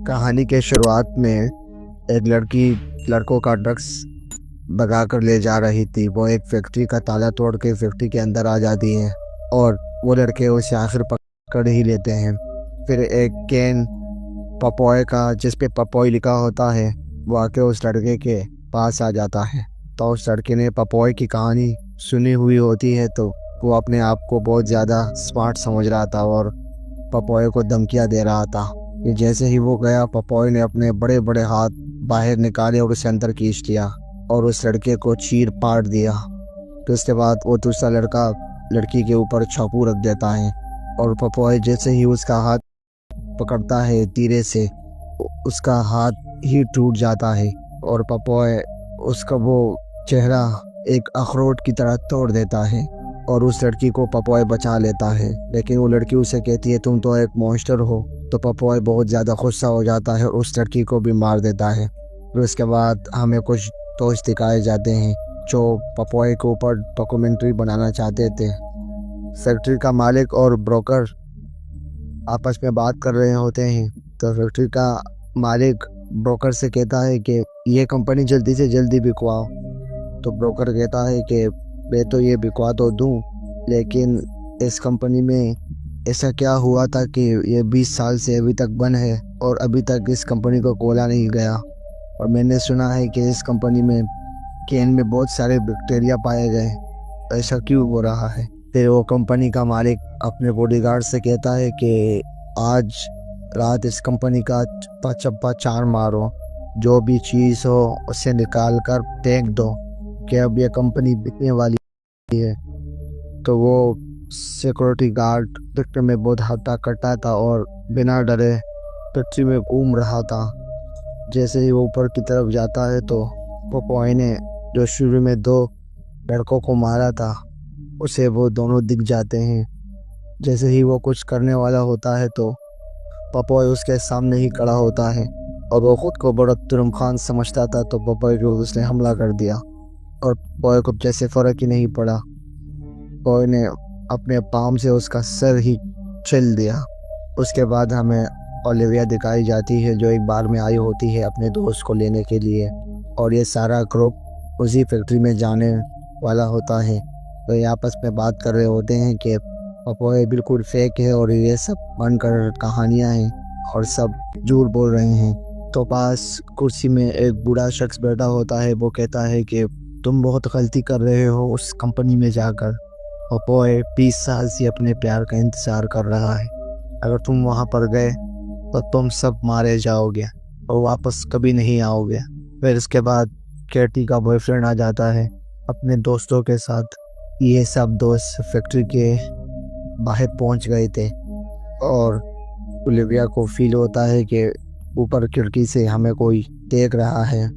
कहानी के शुरुआत में एक लड़की लड़कों का ड्रग्स भगा कर ले जा रही थी। वो एक फैक्ट्री का ताला तोड़ के फैक्ट्री के अंदर आ जाती है और वो लड़के उसे आखिर पकड़ ही लेते हैं। फिर एक कैन पपोय का, जिस पे पपोय लिखा होता है, वो आके उस लड़के के पास आ जाता है। तो उस लड़के ने पपोय की कहानी सुनी हुई होती है, तो वो अपने आप को बहुत ज़्यादा स्मार्ट समझ रहा था और पपोय को धमकियाँ दे रहा था कि जैसे ही वो गया, पपोय ने अपने बड़े बड़े हाथ बाहर निकाले और उसे अंदर खींच लिया और उस लड़के को चीर पाड़ दिया। तो उसके बाद वो दूसरा लड़का लड़की के ऊपर चाकू रख देता है और पपोय जैसे ही उसका हाथ पकड़ता है धीरे से, उसका हाथ ही टूट जाता है और पपोय उसका वो चेहरा एक अखरोट की तरह तोड़ देता है और उस लड़की को पपोय बचा लेता है। लेकिन वो लड़की उसे कहती है, तुम तो एक मॉन्स्टर हो। तो पपोय बहुत ज़्यादा गुस्सा हो जाता है और उस लड़की को भी मार देता है। फिर उसके बाद हमें कुछ दोस्त दिखाए जाते हैं जो पपोय के ऊपर डॉक्यूमेंट्री बनाना चाहते थे। फैक्ट्री का मालिक और ब्रोकर आपस में बात कर रहे होते हैं। तो फैक्ट्री का मालिक ब्रोकर से कहता है कि ये कंपनी जल्दी से जल्दी बिकवाओ। तो ब्रोकर कहता है कि मैं तो ये बिकवा तो दूँ, लेकिन इस कंपनी में ऐसा क्या हुआ था कि ये 20 साल से अभी तक बंद है और अभी तक इस कंपनी को खोला नहीं गया। और मैंने सुना है कि इस कंपनी में कैन में बहुत सारे बैक्टीरिया पाए गए, ऐसा क्यों हो रहा है। फिर वो कंपनी का मालिक अपने बॉडीगार्ड से कहता है कि आज रात इस कंपनी का चप्पा चप्पा चार मारो, जो भी चीज़ हो उसे निकाल कर फेंक दो कि अब ये कंपनी बिकने वाली है। तो वो सिक्योरिटी गार्ड फैक्ट्री में बहुत हत्या करता था और बिना डरे फैक्ट्री में घूम रहा था। जैसे ही वो ऊपर की तरफ जाता है तो पपोय ने जो शुरू में 2 लड़कों को मारा था, उसे वो दोनों दिख जाते हैं। जैसे ही वो कुछ करने वाला होता है तो पपोय उसके सामने ही खड़ा होता है और वो खुद को बड़ा तुरम खान समझता था। तो पपोय को उसने हमला कर दिया और पपोय को जैसे फ़र्क ही नहीं पड़ा। पपोय ने अपने पाम से उसका सर ही छिल दिया। उसके बाद हमें ओलिविया दिखाई जाती है जो एक बार में आई होती है अपने दोस्त को लेने के लिए, और ये सारा ग्रुप उसी फैक्ट्री में जाने वाला होता है। तो ये आपस में बात कर रहे होते हैं कि पपोय बिल्कुल फेक है और ये सब बनकर कहानियाँ हैं और सब झूठ बोल रहे हैं। तो पास कुर्सी में एक बूढ़ा शख्स बैठा होता है। वो कहता है कि तुम बहुत गलती कर रहे हो उस कंपनी में जाकर। पपोय 20 साल से अपने प्यार का इंतज़ार कर रहा है। अगर तुम वहाँ पर गए तो तुम सब मारे जाओगे और वापस कभी नहीं आओगे। फिर इसके बाद कैटी का बॉयफ्रेंड आ जाता है अपने दोस्तों के साथ। ये सब दोस्त फैक्ट्री के बाहर पहुंच गए थे और ओलिविया को फील होता है कि ऊपर खिड़की से हमें कोई देख रहा है।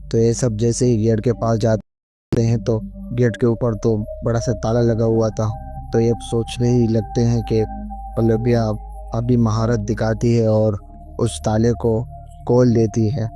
तो ये सब जैसे ही गेट के पास जाते हैं तो गेट के ऊपर तो बड़ा सा ताला लगा हुआ था। तो ये सोचने ही लगते हैं कि ओलिविया अभी महारत दिखाती है और उस ताले को खोल देती है।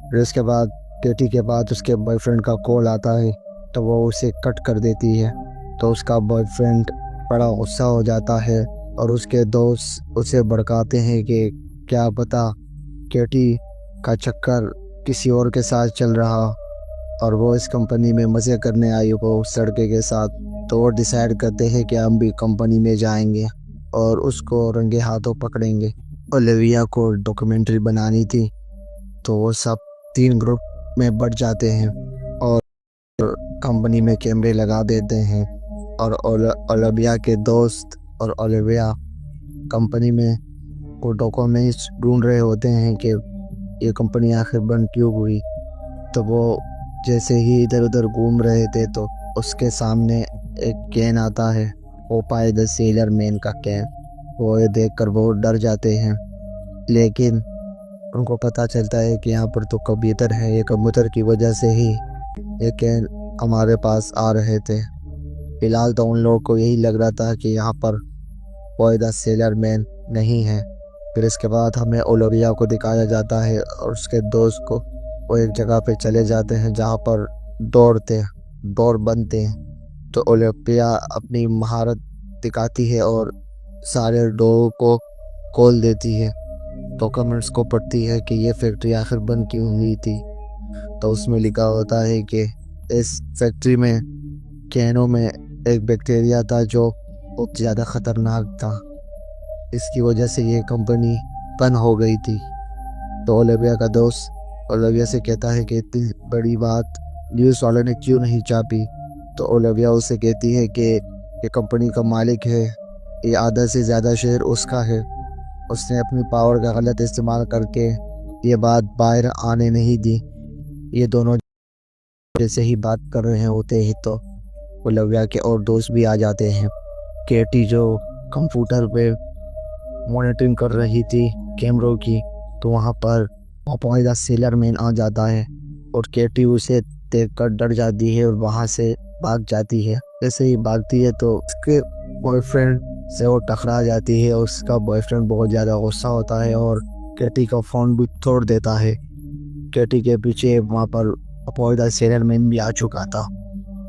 फिर उसके बाद केटी के बाद उसके बॉयफ्रेंड का कॉल आता है तो वो उसे कट कर देती है। तो उसका बॉयफ्रेंड बड़ा गुस्सा हो जाता है और उसके दोस्त उसे भड़काते हैं कि क्या पता केटी का चक्कर किसी और के साथ चल रहा और वो इस कंपनी में मज़े करने आई हो उस लड़के के साथ। तो वो डिसाइड करते हैं कि हम भी कंपनी में जाएंगे और उसको रंगे हाथों पकड़ेंगे। ओलिविया को डॉक्यूमेंट्री बनानी थी तो वो सब 3 ग्रुप में बढ़ जाते हैं और कंपनी में कैमरे लगा देते हैं। और ओलिविया के दोस्त और ओलिविया कंपनी में वो डॉक्यूमेंट्स ढूंढ रहे होते हैं कि ये कंपनी आखिर बंद क्यों हुई। तो वो जैसे ही इधर उधर घूम रहे थे तो उसके सामने एक कैन आता है, पोपाय द सेलर मैन का कैन। वो ये देखकर बहुत डर जाते हैं, लेकिन उनको पता चलता है कि यहाँ पर तो कबूतर है। ये कबूतर की वजह से ही ये कैन हमारे पास आ रहे थे। फिलहाल तो उन लोगों को यही लग रहा था कि यहाँ पर पॉय द सेलर मैन नहीं है। फिर इसके बाद हमें ओलिविया को दिखाया जाता है और उसके दोस्त को। वो एक जगह पे चले जाते हैं जहाँ पर दौड़ बनते हैं। तो ओलिविया अपनी महारत दिखाती है और सारे डोर को खोल देती है। डॉक्यूमेंट्स को पढ़ती है कि ये फैक्ट्री आखिर बंद क्यों हुई थी, तो उसमें लिखा होता है कि इस फैक्ट्री में कैनों में एक बैक्टीरिया था जो बहुत ज़्यादा ख़तरनाक था। इसकी वजह से ये कंपनी बंद हो गई थी। तो ओलिविया का दोस्त ओलिविया से कहता है कि इतनी बड़ी बात न्यूज़ वालों ने क्यों नहीं छापी। तो ओलिविया उसे कहती है कि ये कंपनी का मालिक है, ये आधा से ज़्यादा शेयर उसका है, उसने अपनी पावर का गलत इस्तेमाल करके ये बात बाहर आने नहीं दी। ये दोनों जैसे ही बात कर रहे होते ही तो ओलिविया के और दोस्त भी आ जाते हैं। केटी जो कंप्यूटर पे मॉनिटरिंग कर रही थी कैमरों की, तो वहाँ पर पॉपॉय द सेलर मैन आ जाता है और केटी उसे देखकर डर जाती है और वहाँ से भाग जाती है। जैसे ही भागती है तो उसके बॉयफ्रेंड से वो टकरा जाती है। उसका बॉयफ्रेंड बहुत ज़्यादा गुस्सा होता है और केटी का फ़ोन भी तोड़ देता है। केटी के पीछे वहाँ पर पॉपॉय द सेलर मैन भी आ चुका था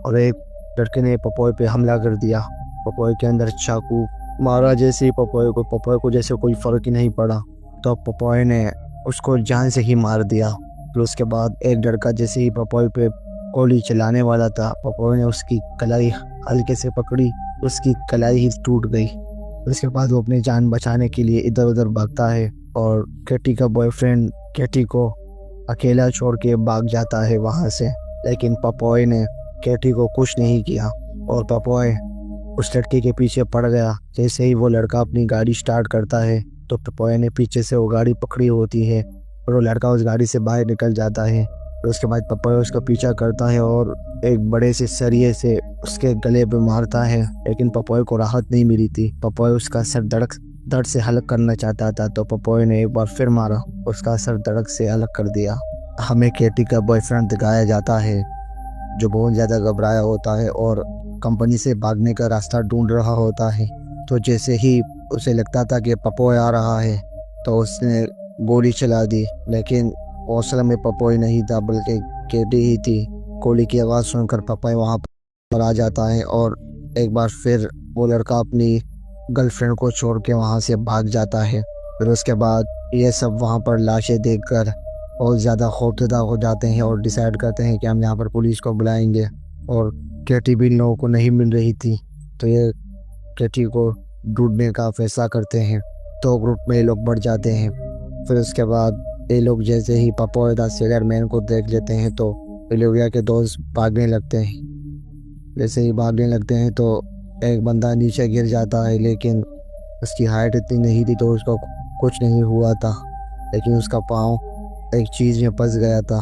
और एक लड़के ने पॉपॉय पे हमला कर दिया। पॉपॉय के अंदर चाकू मारा। जैसे ही पॉपॉय को जैसे कोई फ़र्क ही नहीं पड़ा, तो पॉपॉय ने उसको जान से ही मार दिया। फिर उसके बाद एक लड़का जैसे ही पॉपॉय पे गोली चलाने वाला था, पॉपॉय ने उसकी कलाई हल्के से पकड़ी, उसकी कलाई ही टूट गई। उसके बाद वो अपनी जान बचाने के लिए इधर उधर भागता है और केटी का बॉयफ्रेंड केटी को अकेला छोड़ के भाग जाता है वहाँ से। लेकिन पॉपॉय ने केटी को कुछ नहीं किया और पॉपॉय उस लड़के के पीछे पड़ गया। जैसे ही वो लड़का अपनी गाड़ी स्टार्ट करता है तो पॉपॉय ने पीछे से वो गाड़ी पकड़ी होती है और वो लड़का उस गाड़ी से बाहर निकल जाता है। और उसके बाद पॉपॉय उसका पीछा करता है और एक बड़े से सरिये से उसके गले पे मारता है। लेकिन पॉपॉय को राहत नहीं मिली थी। पॉपॉय उसका सर दर्द से हल्क करना चाहता था, तो पॉपॉय ने एक बार फिर मारा, उसका सर दर्द से हल्क कर दिया। हमें केटी का बॉयफ्रेंड दिखाया जाता है जो बहुत ज़्यादा घबराया होता है और कंपनी से भागने का रास्ता ढूंढ रहा होता है। तो जैसे ही उसे लगता था कि पॉपॉय आ रहा है तो उसने गोली चला दी, लेकिन असल में पॉपॉय नहीं था बल्कि केटी ही थी। गोली की आवाज़ सुनकर पॉपॉय वहाँ पर आ जाता है और एक बार फिर वो लड़का अपनी गर्लफ्रेंड को छोड़ के वहाँ से भाग जाता है। फिर उसके बाद ये सब वहाँ पर लाशें देखकर बहुत ज़्यादा खौफजदा हो जाते हैं और डिसाइड करते हैं कि हम यहाँ पर पुलिस को बुलाएंगे। और केटी भी इन लोगों को नहीं मिल रही थी, तो ये केटी को ढूंढने का फैसला करते हैं। तो ग्रुप में ये लोग बढ़ जाते हैं। फिर उसके बाद ये लोग जैसे ही पॉपॉय द सेलर मैन को देख लेते हैं तो ओलिविया के दोस्त भागने लगते हैं। जैसे ही भागने लगते हैं तो एक बंदा नीचे गिर जाता है, लेकिन उसकी हाइट इतनी नहीं थी तो उसको कुछ नहीं हुआ था। लेकिन उसका पाँव एक चीज़ में फंस गया था,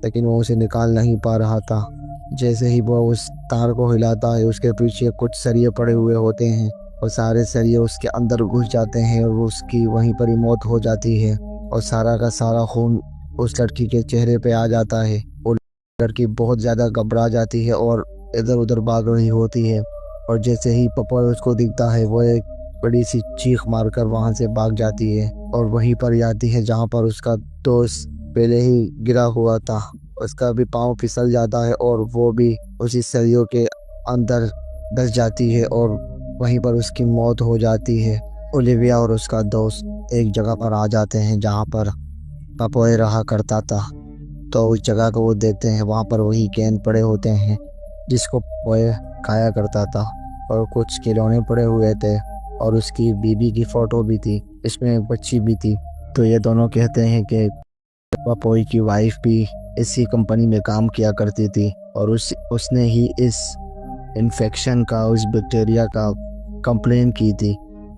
लेकिन वो उसे निकाल नहीं पा रहा था। जैसे ही वो उस तार को हिलाता है, उसके पीछे कुछ सरिये पड़े हुए होते हैं और सारे सरिये उसके अंदर घुस जाते हैं और उसकी वहीं पर ही मौत हो जाती है और सारा का सारा खून उस लड़की के चेहरे पे आ जाता है। वो लड़की बहुत ज़्यादा घबरा जाती है और इधर उधर भाग रही होती है। और जैसे ही पॉपॉय उसको दिखता है, वो एक बड़ी सी चीख मारकर वहाँ से भाग जाती है और वहीं पर जाती है जहाँ पर उसका दोस्त पहले ही गिरा हुआ था। उसका भी पाँव फिसल जाता है और वो भी उसी सरियों के अंदर धंस जाती है और वहीं पर उसकी मौत हो जाती है। ओलिविया और उसका दोस्त एक जगह पर आ जाते हैं जहाँ पर पॉपॉय रहा करता था। तो उस जगह को वो देखते हैं, वहाँ पर वही गेंद पड़े होते हैं जिसको पॉपॉय खाया करता था और कुछ खिलौने पड़े हुए थे और उसकी बीबी की फ़ोटो भी थी, इसमें एक बच्ची भी थी। तो ये दोनों कहते हैं कि पॉपॉय की वाइफ भी इसी कंपनी में काम किया करती थी और उसने ही इस इन्फेक्शन का, उस बैक्टीरिया का कंप्लेन की थी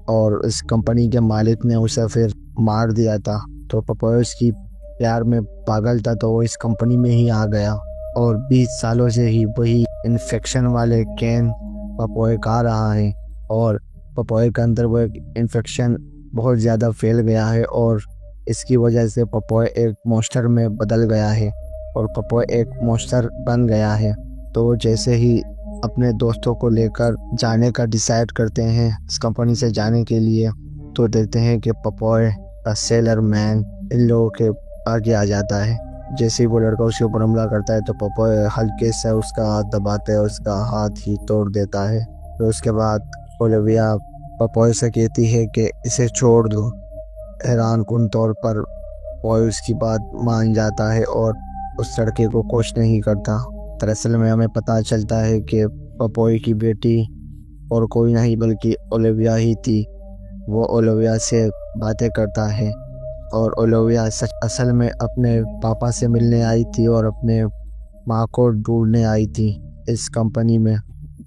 और इस कंपनी के मालिक ने उसे फिर मार दिया था। तो पॉपॉय उसकी प्यार में पागल था, तो वो इस कंपनी में ही आ गया और 20 सालों से ही वही इन्फेक्शन वाले कैन पॉपॉय खा रहा है और पॉपॉय के अंदर वो इन्फेक्शन बहुत ज़्यादा फैल गया है और इसकी वजह से पॉपॉय एक मॉन्स्टर में बदल गया है और पॉपॉय एक मॉन्स्टर बन गया है। तो जैसे ही अपने दोस्तों को लेकर जाने का डिसाइड करते हैं इस कंपनी से जाने के लिए, तो देखते हैं कि Popeye the sailor man in लोगों के आगे आ जाता है। जैसे ही वो लड़का उसके ऊपर हमला करता है तो पॉपॉय हल्के से उसका हाथ दबाते हैं, उसका हाथ ही तोड़ देता है। तो उसके बाद ओलिविया पॉपॉय से कहती है कि इसे छोड़ दो, हैरान कुन तौर पर पपोय उसकी बात मान जाता है और उस लड़के को कुछ नहीं करता। दरअसल में हमें पता चलता है कि पपोय की बेटी और कोई नहीं बल्कि ओलिविया ही थी। वो ओलिविया से बातें करता है और ओलिविया असल में अपने पापा से मिलने आई थी और अपने माँ को ढूंढने आई थी इस कंपनी में।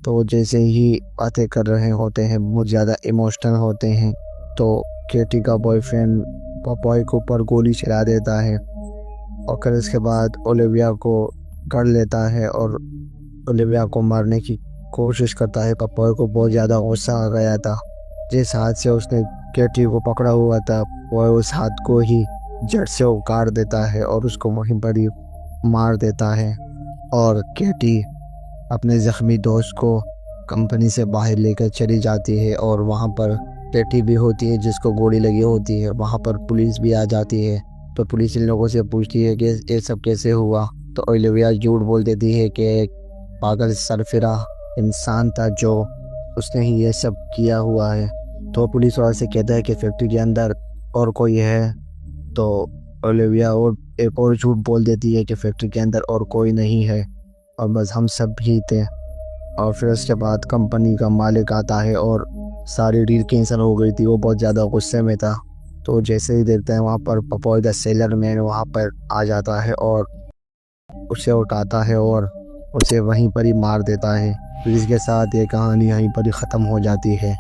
तो जैसे ही बातें कर रहे होते हैं बहुत ज़्यादा इमोशनल होते हैं तो केटी का बॉयफ्रेंड पपोय के ऊपर गोली चला देता है और फिर इसके बाद ओलिविया को कर लेता है और ओलिविया को मारने की कोशिश करता है। पपोय को बहुत ज़्यादा गुस्सा आ गया था। जिस हाथ से उसने केटी को पकड़ा हुआ था वो उस हाथ को ही जड़ से उखाड़ देता है और उसको वहीं पर ही मार देता है। और केटी अपने ज़ख्मी दोस्त को कंपनी से बाहर लेकर चली जाती है और वहाँ पर केटी भी होती है जिसको गोली लगी होती है। वहाँ पर पुलिस भी आ जाती है तो पुलिस इन लोगों से पूछती है कि ये सब कैसे हुआ। तो ओलिविया झूठ बोल देती है कि एक पागल सरफिरा इंसान था जो उसने ही ये सब किया हुआ है। तो पुलिस वाले से कहता है कि फैक्ट्री के अंदर और कोई है। तो ओलिविया और एक और झूठ बोल देती है कि फैक्ट्री के अंदर और कोई नहीं है और बस हम सब ही थे। और फिर उसके बाद कंपनी का मालिक आता है और सारी डील कैंसिल हो गई थी। वो बहुत ज़्यादा गुस्से में था। तो जैसे ही देखते हैं वहाँ पर पपोय द सेलर मैन वहाँ पर आ जाता है और उसे उठाता है और उसे वहीं पर ही मार देता है। तो इसके साथ ये कहानी यहीं पर ही ख़त्म हो जाती है।